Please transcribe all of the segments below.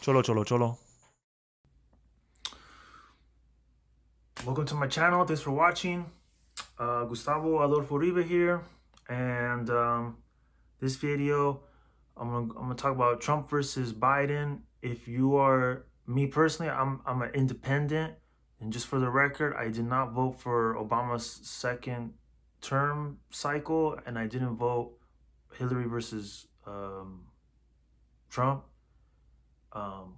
Cholo, cholo, cholo. Welcome to my channel. Thanks for watching. Gustavo, Adolfo, Uribe here, and this video, I'm gonna talk about Trump versus Biden. If you are me personally, I'm an independent, and just for the record, I did not vote for Obama's second term cycle, and I didn't vote Hillary versus Trump. Um,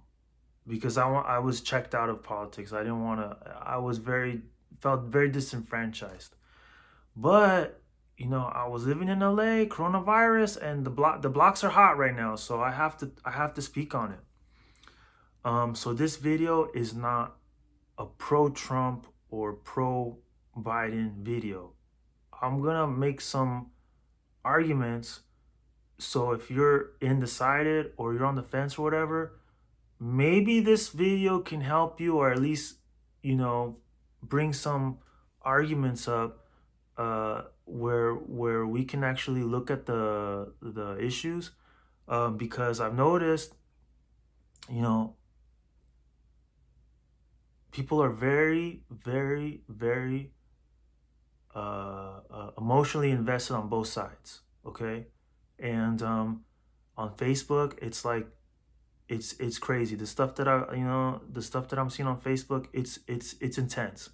because I was checked out of politics. I didn't want to. I was felt very disenfranchised. But I was living in LA, coronavirus, and the blocks are hot right now, so I have to speak on it. So this video is not a pro Trump or pro Biden video. I'm gonna make some arguments. So if you're undecided or you're on the fence or whatever, maybe this video can help you, or at least you know bring some arguments up where we can actually look at the issues, because I've noticed you know people are very emotionally invested on both sides. Okay. And on Facebook, it's like it's crazy. The stuff that I'm seeing on Facebook, it's intense.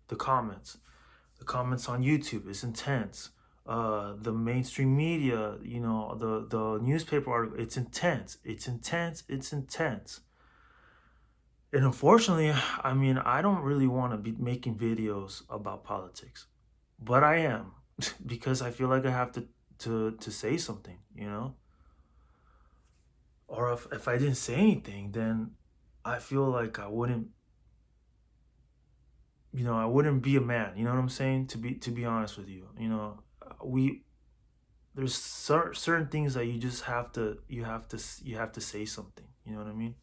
The comments, the comments on YouTube is intense. The mainstream media, the newspaper article, it's intense. It's intense. It's intense. And unfortunately, I mean, I don't really want to be making videos about politics, but I am because I feel like I have to say something, or if I didn't say anything, then I feel like I wouldn't be a man. You know what I'm saying? To be honest with you, we there's certain things that you just have to say something. You know what I mean?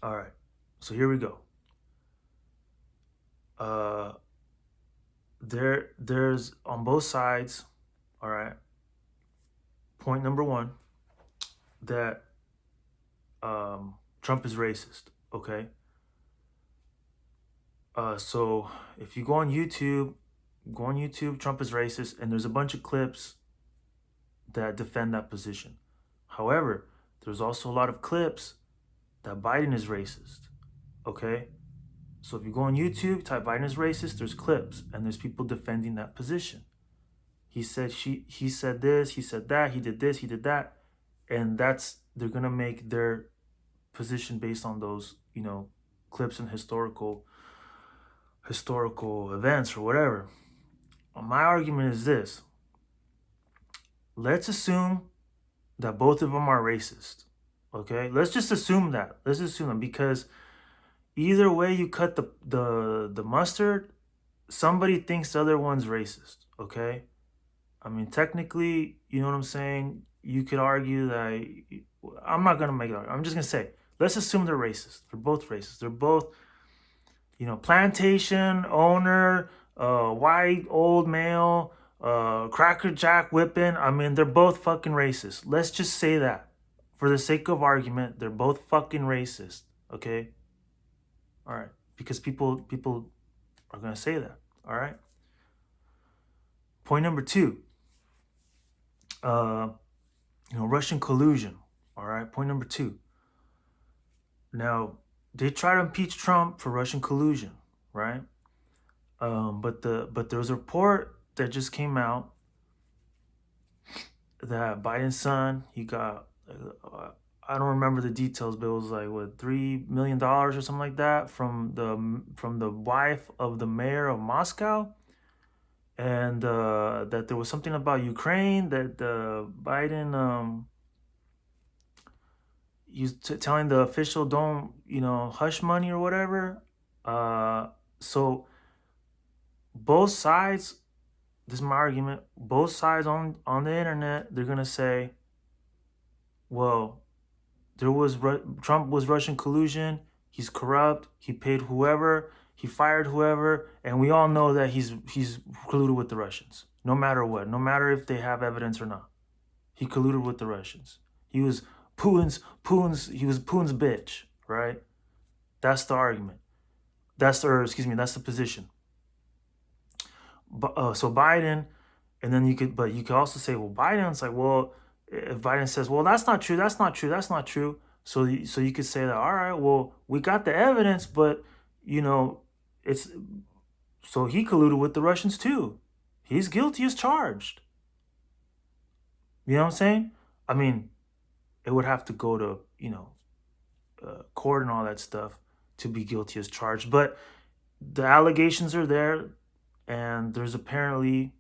All right. So here we go. Uh there's on both sides, all right. Point number 1, that Trump is racist, okay? So if you go on YouTube, Trump is racist, and there's a bunch of clips that defend that position. However, there's also a lot of clips that Biden is racist, okay? So if you go on YouTube, type Biden is racist, there's clips, and there's people defending that position. He said this, he said that, he did this, he did that, and they're gonna make their position based on those, clips and historical events or whatever. My argument is this: let's assume that both of them are racist. Okay, let's just assume that. Let's assume them, because either way you cut the mustard, somebody thinks the other one's racist. Okay, I mean, technically, you know what I'm saying? You could argue that. I'm not gonna make it. I'm just gonna say, let's assume they're racist. They're both racist. They're both, plantation owner, white old male, cracker jack whipping. I mean, they're both fucking racist. Let's just say that, for the sake of argument, they're both fucking racist. Okay. All right. Because people are gonna say that. All right. Point number 2. Uh, Russian collusion. All right. Point number 2. Now, they try to impeach Trump for Russian collusion, right? But there was a report that just came out that Biden's son, he got, I don't remember the details, but it was like what, $3 million or something like that from the wife of the mayor of Moscow, and that there was something about Ukraine that Biden he's telling the official, don't, hush money or whatever. So both sides, this is my argument, both sides on the internet, they're gonna say, well, Trump was Russian collusion, he's corrupt, he paid whoever, he fired whoever, and we all know that he's colluded with the Russians, no matter what, no matter if they have evidence or not. He colluded with the Russians. He was Putin's bitch, right? That's the argument. That's the position. But so Biden, and then you could also say, well, Biden's like, well, if Biden says, well, that's not true, that's not true, that's not true. So you could say that, all right, well, we got the evidence, but you know, it's so he colluded with the Russians too. He's guilty as charged. You know what I'm saying? I mean, it would have to go to court and all that stuff to be guilty as charged. But the allegations are there, and there's apparently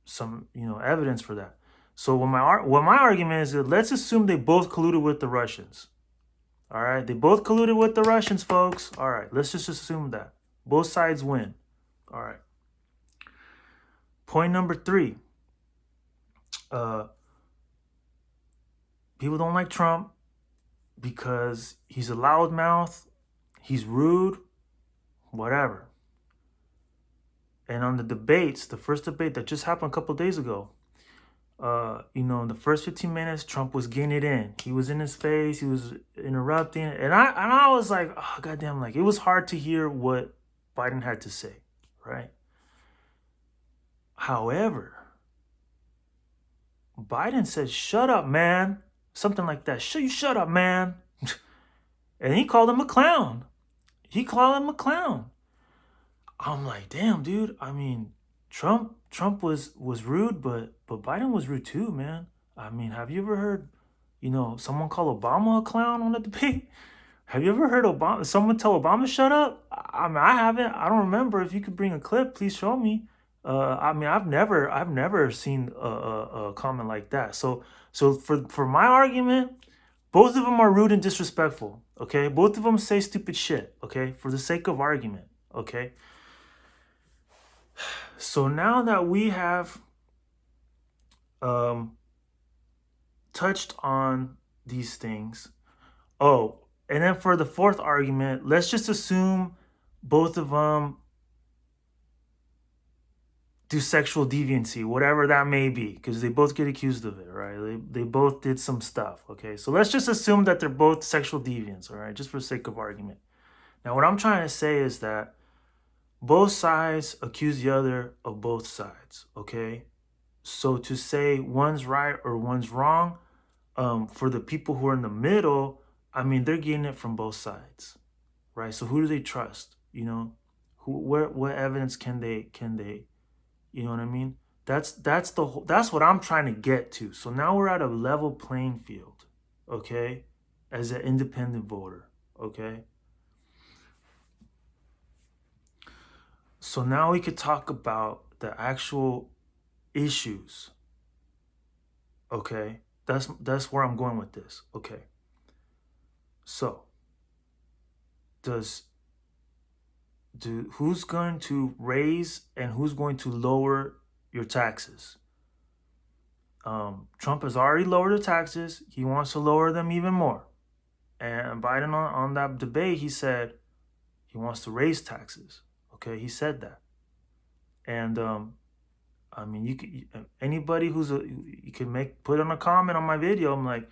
some evidence for that. So what my argument is that let's assume they both colluded with the Russians. All right, they both colluded with the Russians, folks. All right, let's just assume that both sides win. All right. Point number 3. People don't like Trump because he's a loudmouth, he's rude, whatever. And on the debates, the first debate that just happened a couple days ago, in the first 15 minutes, Trump was getting it in. He was in his face, he was interrupting, and I was like, oh goddamn, like it was hard to hear what Biden had to say, right? However, Biden said, "Shut up, man," something like that. Shut up, man," and he called him a clown. He called him a clown. I'm like, damn, dude. I mean, Trump was rude, but Biden was rude too, man. I mean, have you ever heard, someone call Obama a clown on a debate? Have you ever heard someone tell Obama shut up? I mean, I haven't. I don't remember. If you could bring a clip, please show me. I mean, I've never seen a comment like that. So for my argument, both of them are rude and disrespectful. Okay, both of them say stupid shit. Okay, for the sake of argument. Okay. So now that we have um, touched on these things, oh, and then for the fourth argument, let's just assume both of them do sexual deviancy, whatever that may be, because they both get accused of it, right? They both did some stuff, okay? So let's just assume that they're both sexual deviants, all right? Just for sake of argument. Now, what I'm trying to say is that both sides accuse the other of both sides, okay? So to say one's right or one's wrong, for the people who are in the middle, I mean, they're getting it from both sides, right? So who do they trust? What evidence can they, you know what I mean? That's what I'm trying to get to. So now we're at a level playing field, okay? As an independent voter, okay? So now we could talk about the actual issues. Okay? That's where I'm going with this. Okay. So, who's going to raise and who's going to lower your taxes? Trump has already lowered the taxes. He wants to lower them even more. And Biden on that debate, he said he wants to raise taxes. Okay, he said that. And I mean, anybody you can put on a comment on my video. I'm like,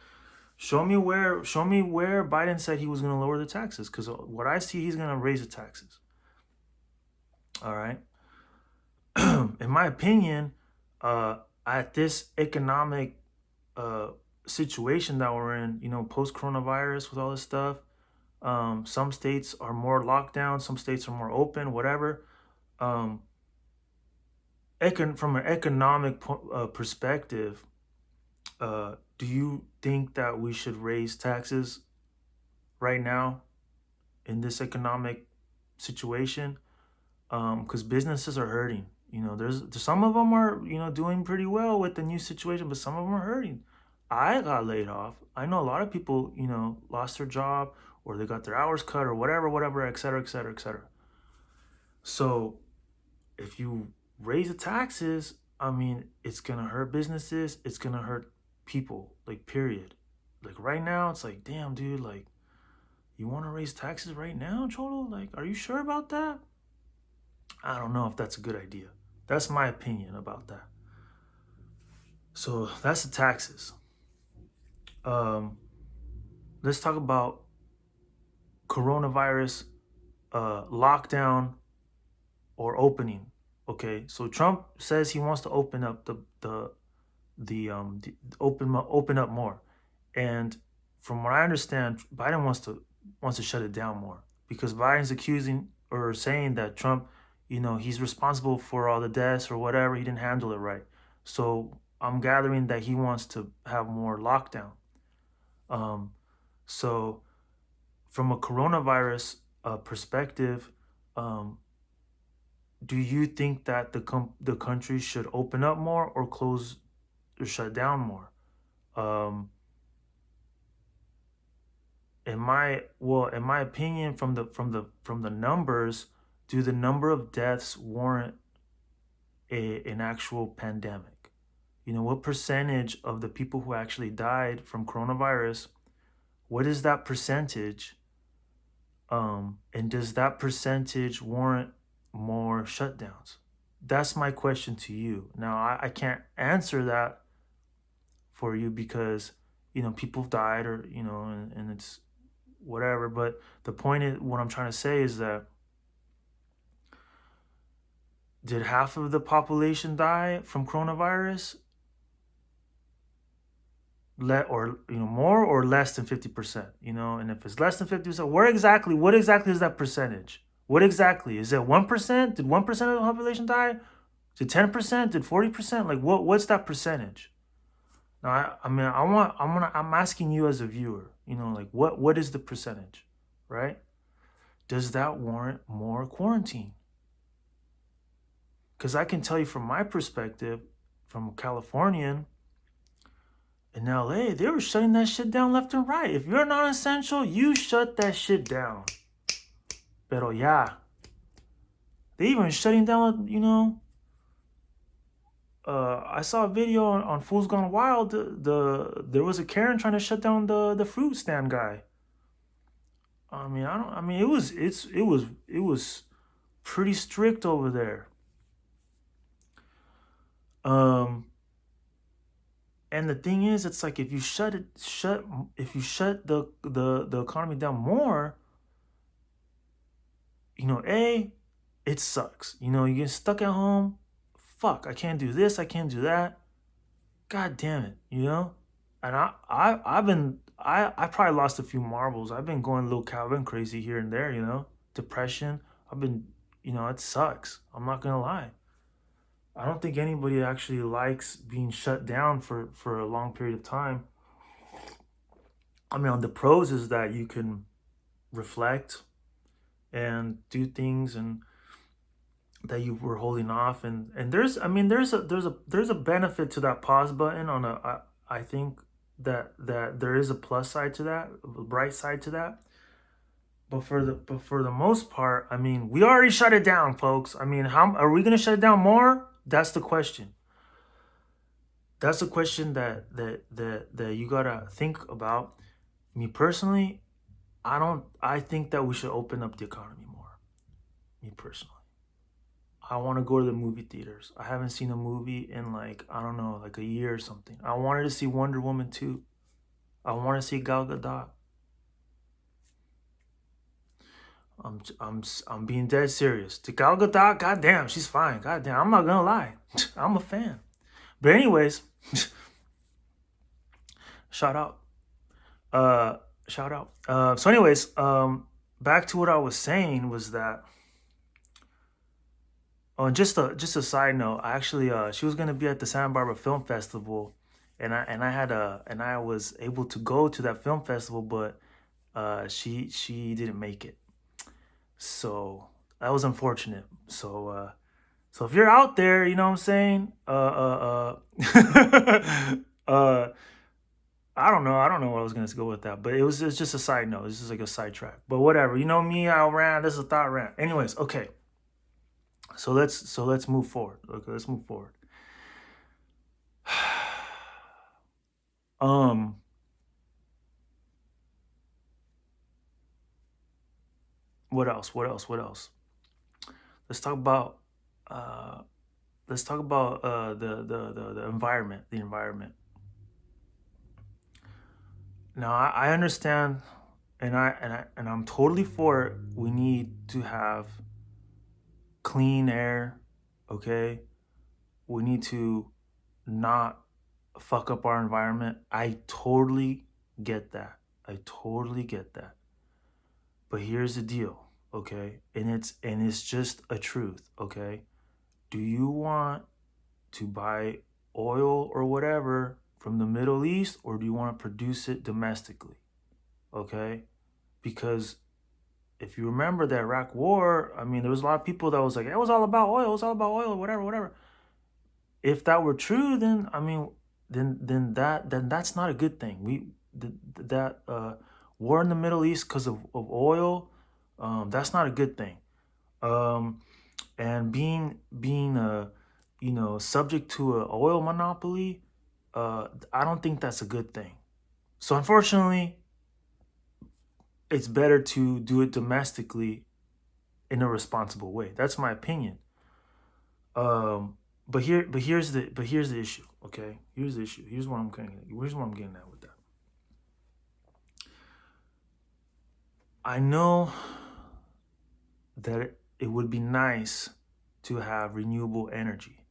show me where Biden said he was going to lower the taxes, because what I see, he's going to raise the taxes. All right. In my opinion, at this economic situation that we're in, post coronavirus with all this stuff, some states are more locked down, some states are more open, whatever. From an economic perspective, do you think that we should raise taxes right now in this economic situation? Because businesses are hurting. There's some of them are doing pretty well with the new situation, but some of them are hurting. I got laid off. I know a lot of people lost their job, or they got their hours cut, or whatever, et cetera, et cetera, et cetera. So if you raise the taxes, I mean, it's gonna hurt businesses. It's gonna hurt people. Like, period. Like, right now, it's like, damn, dude. Like, you want to raise taxes right now, Cholo? Like, are you sure about that? I don't know if that's a good idea. That's my opinion about that. So that's the taxes. Um, let's talk about coronavirus lockdown or opening. Okay, so Trump says he wants to open up the open up more, and from what I understand, Biden wants to shut it down more because Biden's accusing or saying that Trump, he's responsible for all the deaths or whatever. He didn't handle it right. So I'm gathering that he wants to have more lockdown. Um, so from a coronavirus perspective, um, do you think that the country should open up more or close or shut down more? Um, in my opinion, from the numbers, do the number of deaths warrant an actual pandemic? What percentage of the people who actually died from coronavirus? What is that percentage? And does that percentage warrant more shutdowns? That's my question to you. Now, I can't answer that for you because people died or and it's whatever. But the point is, what I'm trying to say is that did half of the population die from coronavirus? Or more or less than 50%? And if it's less than 50%, what exactly is that percentage? What exactly is it? 1%? Did 1% of the population die? Did 10%? Did 40%? Like what's that percentage? Now, I mean, I'm asking you as a viewer, like what is the percentage, right? Does that warrant more quarantine? Because I can tell you from my perspective, from a Californian, in LA, they were shutting that shit down left and right. If you're non essential, you shut that shit down. Pero yeah, they even shutting down, I saw a video on Fools Gone Wild. There was a Karen trying to shut down the fruit stand guy. I mean, I don't. I mean, it was pretty strict over there. Um, and the thing is, it's like if you shut the economy down more, it sucks. You get stuck at home. Fuck, I can't do this. I can't do that. God damn it. And I probably lost a few marbles. I've been going little Calvin crazy here and there. Depression. I've been, it sucks. I'm not gonna lie. I don't think anybody actually likes being shut down for a long period of time. I mean, the pros is that you can reflect and do things and that you were holding off, and there's a benefit to that pause button on I think that there is a plus side to that, a bright side to that. But for the most part, I mean, we already shut it down, folks. I mean, how are we gonna shut it down more? That's the question. That's the question that you gotta think about. Me personally, I think that we should open up the economy more. Me personally, I want to go to the movie theaters. I haven't seen a movie in, like, I don't know, like a year or something. I wanted to see Wonder Woman 2. I want to see Gal Gadot. I'm being dead serious. To Gal Gadot, goddamn, she's fine. Goddamn, I'm not gonna lie. I'm a fan. But anyways, shout out. Uh, shout out. So anyways, back to what I was saying was that. Oh, and just a side note, I actually she was gonna be at the Santa Barbara Film Festival, and I was able to go to that film festival, but she didn't make it, so that was unfortunate. So if you're out there, you know what I'm saying, I don't know what I was gonna go with that, but it's just a side note. This is like a sidetrack, but whatever. You know me, I ran. This is a thought rant. Anyways, okay. So let's move forward. Okay, let's move forward. Um, what else? What else? What else? Let's talk about uh let's talk about the environment. The environment. Now I understand, and I'm totally for it. We need to have clean air. Okay, we need to not fuck up our environment. I totally get that. I totally get that. But here's the deal, okay? And it's just a truth, okay? Do you want to buy oil or whatever from the Middle East, or do you want to produce it domestically? Okay? Because if you remember the Iraq war, I mean, there was a lot of people that was like, it was all about oil, it was all about oil, whatever, whatever. If that were true, then I mean, then that's not a good thing. That war in the Middle East because of oil, that's not a good thing. Um, and being subject to a oil monopoly, I don't think that's a good thing. So unfortunately, it's better to do it domestically in a responsible way. That's my opinion. But here's the issue. Okay, here's the issue. Here's what I'm getting. Here's what I'm getting at with that. I know that it would be nice to have renewable energy,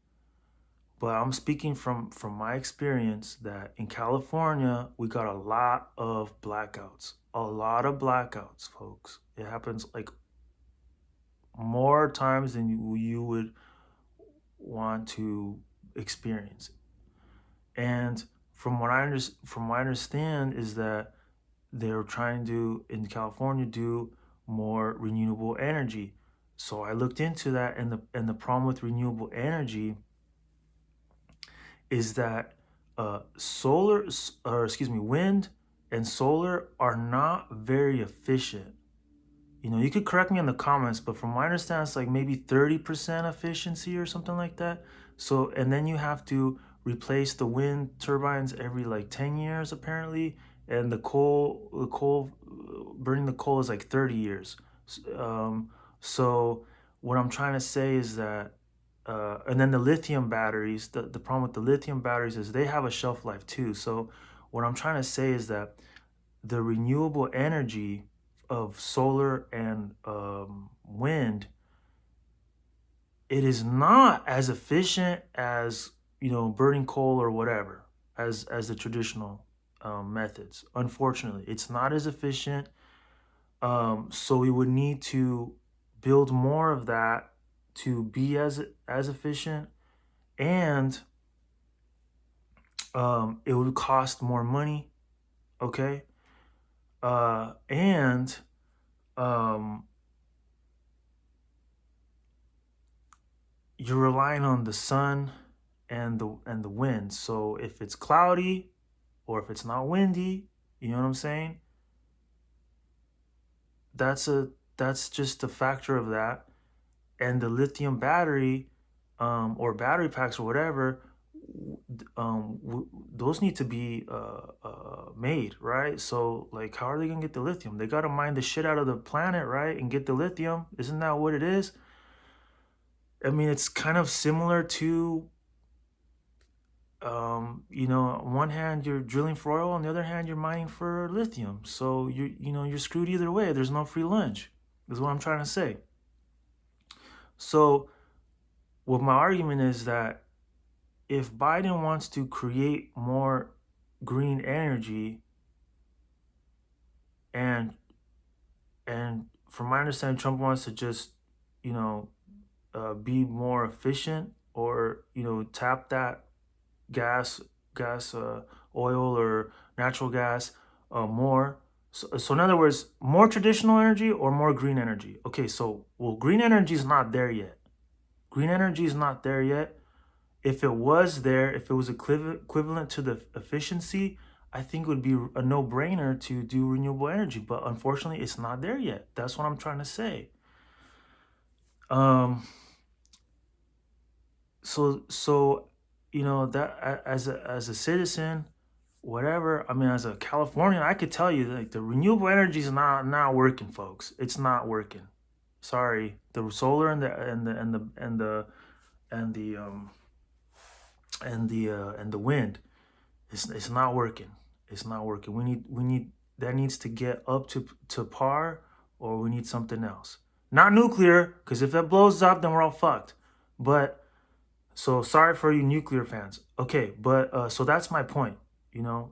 but I'm speaking from my experience that in California we got a lot of blackouts. A lot of blackouts, folks. It happens like more times than you would want to experience. And from what I understand is that they're trying to in California do more renewable energy. So I looked into that, and the problem with renewable energy is that wind and solar are not very efficient. You could correct me in the comments, but from my understanding, it's like maybe 30% efficiency or something like that. So, and then you have to replace the wind turbines every like 10 years, apparently. And burning the coal is like 30 years. So, what I'm trying to say is that, and then the lithium batteries, the problem with the lithium batteries is they have a shelf life too. So, what I'm trying to say is that the renewable energy of solar and wind, it is not as efficient as burning coal or whatever as the traditional methods. Unfortunately, it's not as efficient. So we would need to build more of that to be as efficient, and it would cost more money. Okay, and um, you're relying on the sun and the wind. So if it's cloudy or if it's not windy, you know what I'm saying? That's a that's just a factor of that. And the lithium battery, or battery packs or whatever, those need to be made, right? So like, how are they gonna get the lithium? They gotta mine the shit out of the planet, right, and get the lithium. Isn't that what it is? I mean, it's kind of similar to on one hand you're drilling for oil, on the other hand you're mining for lithium. So you're screwed either way. There's no free lunch. Is what I'm trying to say. So what my argument is that if Biden wants to create more green energy, and from my understanding, Trump wants to just you know be more efficient, or tap that gas, gas, oil or natural gas more. So in other words, more traditional energy or more green energy. Okay, so well, green energy is not there yet. Green energy is not there yet. If it was there, if it was equivalent to the efficiency, I think it would be a no-brainer to do renewable energy. But unfortunately, it's not there yet. That's what I'm trying to say. Um, so that as a citizen, whatever, I mean, as a Californian, I could tell you, like, the renewable energy is not working, folks. It's not working. Sorry. The solar and the and the wind. It's not working. It's not working. We need that needs to get up to par, or we need something else. Not nuclear, because if it blows up, then we're all fucked. But so sorry for you nuclear fans. Okay, but so that's my point.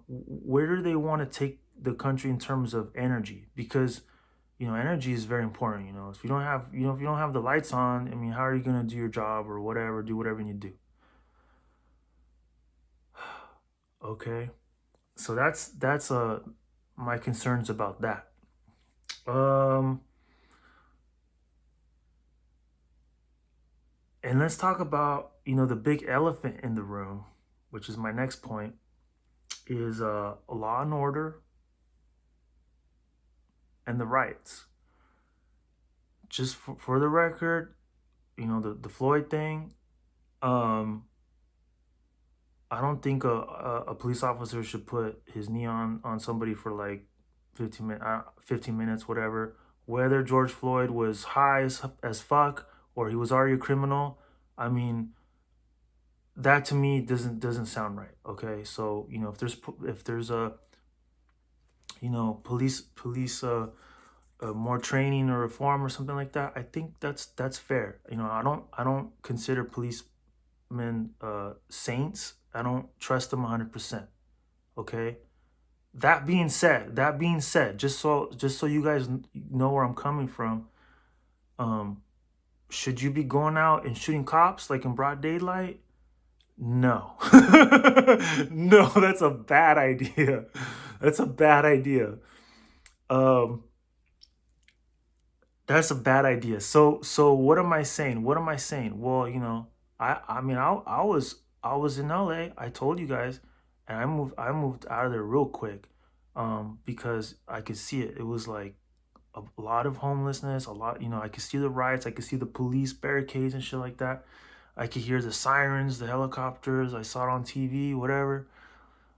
Where do they want to take the country in terms of energy? Because energy is very important. If you don't have if you don't have the lights on, I mean, how are you gonna do your job or whatever? Do whatever you need to do. Okay, so that's my concerns about that. Um, and let's talk about the big elephant in the room, which is my next point, is law and order and the rights. Just for the record, the Floyd thing. Um, I don't think a police officer should put his knee on somebody for like 15 minutes, whatever. Whether George Floyd was high as fuck or he was already a criminal, I mean, that to me doesn't sound right. Okay, so if there's a police more training or reform or something like that, I think that's fair. I don't consider policemen saints. I don't trust them 100%. Okay. That being said, just so you guys know where I'm coming from, um, should you be going out and shooting cops like in broad daylight? No. No, that's a bad idea. That's a bad idea. Um, that's a bad idea. So what am I saying? What am I saying? Well, I mean I was in LA. I told you guys, and I moved out of there real quick, because I could see it. It was like a lot of homelessness, a lot, I could see the riots, I could see the police barricades and shit like that. I could hear the sirens, the helicopters. I saw it on TV, whatever.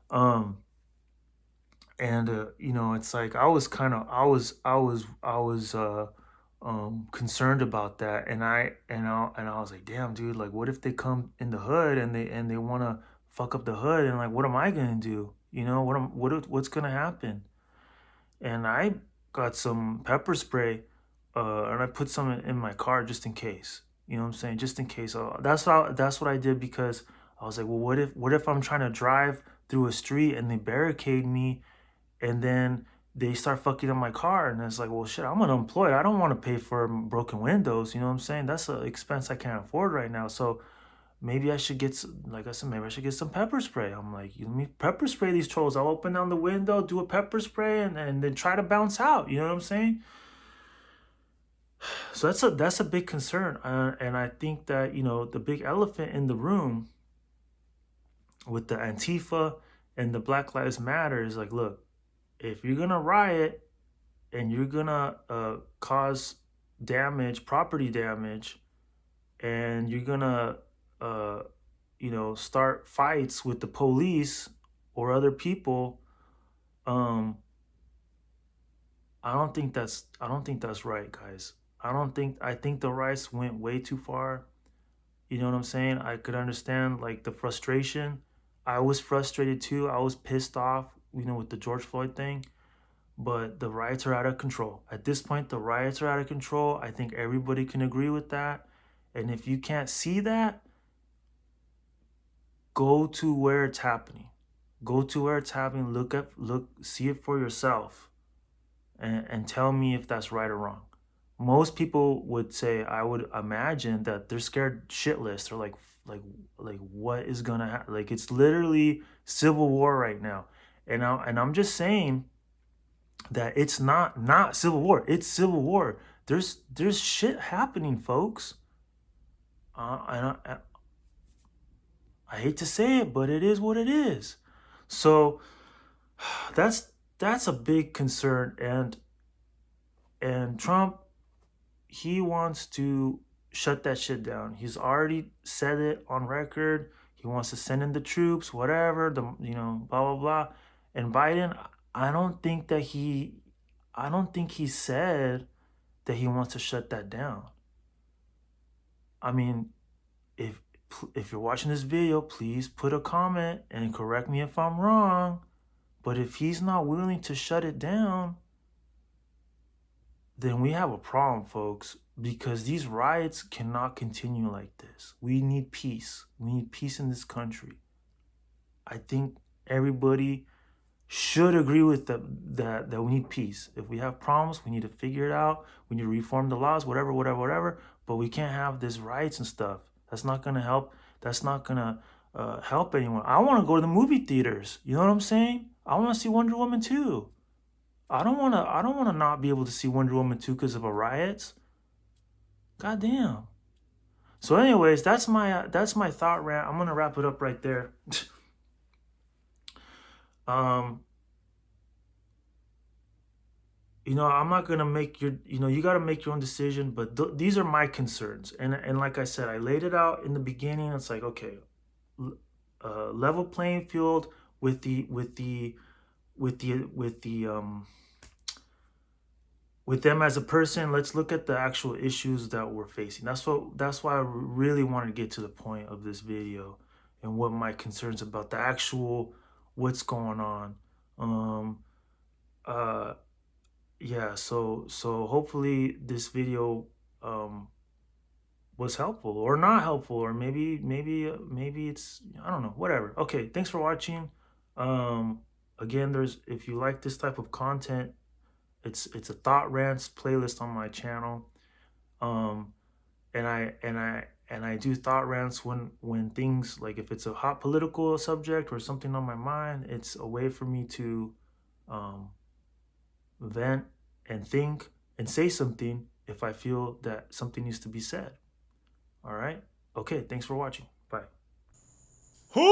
Um, and it's like I was concerned about that, and I was like, damn, dude, like, what if they come in the hood and they want to fuck up the hood, and like, what am I gonna do? What's gonna happen? And I got some pepper spray, and I put some in my car just in case. You know what I'm saying? Just in case. That's what I did, because I was like, well, what if I'm trying to drive through a street and they barricade me, and then they start fucking up my car, and it's like, well, shit, I'm unemployed. I don't want to pay for broken windows. You know what I'm saying? That's an expense I can't afford right now. So maybe I should like I said, maybe I should get some pepper spray. I'm like, let me pepper spray these trolls. I'll open down the window, do a pepper spray, and then try to bounce out. You know what I'm saying? So that's a big concern, and I think that the big elephant in the room with the Antifa and the Black Lives Matter is like, look, if you're gonna riot and you're gonna cause damage, property damage, and you're gonna uh, start fights with the police or other people, um, I don't think that's right, guys. I think the rights went way too far. You know what I'm saying? I could understand like the frustration. I was frustrated too. I was pissed off, with the George Floyd thing. But the riots are out of control. At this point, the riots are out of control. I think everybody can agree with that. And if you can't see that, go to where it's happening. Go to where it's happening. See it for yourself, and tell me if that's right or wrong. Most people would say, I would imagine, that they're scared shitless. They're like what is gonna happen? Like, it's literally civil war right now, and I'm just saying that it's not civil war. It's civil war. There's shit happening, folks. And I hate to say it, but it is what it is. So that's a big concern, and Trump, he wants to shut that shit down. He's already said it on record. He wants to send in the troops, whatever, blah blah blah. And Biden, I don't think that he I don't think he said that he wants to shut that down. I mean, if if you're watching this video, please put a comment and correct me if I'm wrong. But if he's not willing to shut it down, then we have a problem, folks, because these riots cannot continue like this. We need peace. We need peace in this country. I think everybody should agree with that we need peace. If we have problems, we need to figure it out. We need to reform the laws, whatever. But we can't have this riots and stuff. That's not gonna help. That's not gonna help anyone. I want to go to the movie theaters. You know what I'm saying? I want to see Wonder Woman 2. I don't want to. I don't want to not be able to see Wonder Woman 2 because of a riots. God damn. So, anyways, that's my thought rant. I'm gonna wrap it up right there. um, I'm not gonna make your. You got to make your own decision. But these are my concerns, and like I said, I laid it out in the beginning. It's like, okay, level playing field with the with them as a person. Let's look at the actual issues that we're facing. That's why I really wanted to get to the point of this video and what my concerns about the actual what's going on. um uh yeah, so hopefully this video um was helpful or not helpful, or maybe it's, I don't know, whatever. Okay, thanks for watching. Again, there's if you like this type of content, it's a thought rants playlist on my channel. um and I do thought rants when things, like if it's a hot political subject or something on my mind. It's a way for me to um vent and think and say something if I feel that something needs to be said. All right. Okay, thanks for watching. Bye. Who